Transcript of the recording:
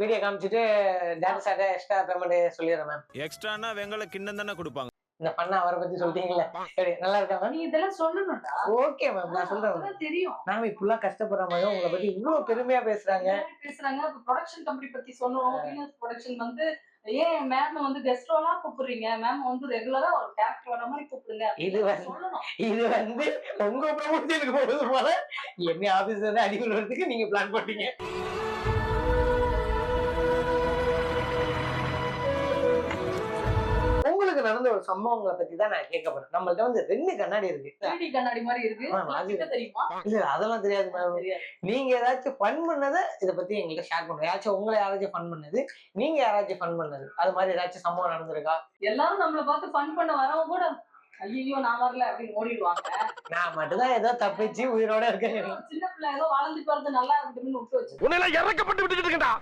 Video காமிச்சிட்டு dance ஆட extra payment சொல்லிடுறேன் மேம். எக்ஸ்ட்ரானா வெங்கல கிண்ணம் தானே கொடுப்பாங்க. இந்த பண்ண அவரை பத்தி சொல்லிட்டீங்களே, சரி நல்லா இருக்கா மேம்? நீ இதெல்லாம் சொல்லணும்டா. ஓகே மேம், நான் சொல்றேன். அப்பதான் தெரியும். மேம் இப்படிலாம் கஷ்டப்படுற மாதிரி உங்களை பத்தி இவ்வளவு பெருமையா பேசுறாங்க. பேசுறாங்க. ப்ரொடக்ஷன் கம்பெனி பத்தி சொன்னோம். வீனஸ் ப்ரொடக்ஷன் வந்து ஏன் மேம் வந்து கெஸ்ட் ரோலா கூப்பிடுறீங்க, மேம் வந்து ரெகுலரா ஒரு கேரக்டர் வர மாதிரி கூப்பிடுங்க. இது வந்து உங்க ப்ரமோஷனுக்கு போகுது போல என்ன ஆபீஸ்ல இருந்து அடிக்கல் வரதுக்கு நீங்க பிளான் பண்ணீங்க. உங்களுக்கு நடந்த ஒரு சம்பவங்களை பத்தி தான் நான் கேட்க போறேன். நம்மள்ட்ட வந்து 2 கண்ணாடி இருக்கு. 3D கண்ணாடி மாதிரி இருக்கு. அது தெரியுமா? இல்ல அதெல்லாம் தெரியாது மேம். நீங்க ஏதாச்சும் ஃபன் பண்ணதை இதை பத்தி எங்கள்கிட்ட ஷேர் பண்ணுங்க. யாராச்சும் உங்களை யாராச்சும் ஃபன் பண்ணது, நீங்க யாராச்சும் ஃபன் பண்ணது, அது மாதிரி ஏதாச்சும் சம்பவம் நடந்திருக்கா? எல்லாரும் நம்மள பார்த்து ஃபன் பண்ண வரவங்க கூட ஐயோ நான் வரல அப்படின்னு ஓடிடுவாங்க. நான் மட்டும்தான் ஏதோ தப்பிச்சு உயிரோட இருக்கேன். சின்ன பிள்ளை ஏதோ வளர்ந்து பிறந்து நல்லா இருக்குன்னு விட்டு வச்சு உன்னை எல்லாம் இறக்கப்பட்டு விட்டுட்டு இருக்கா.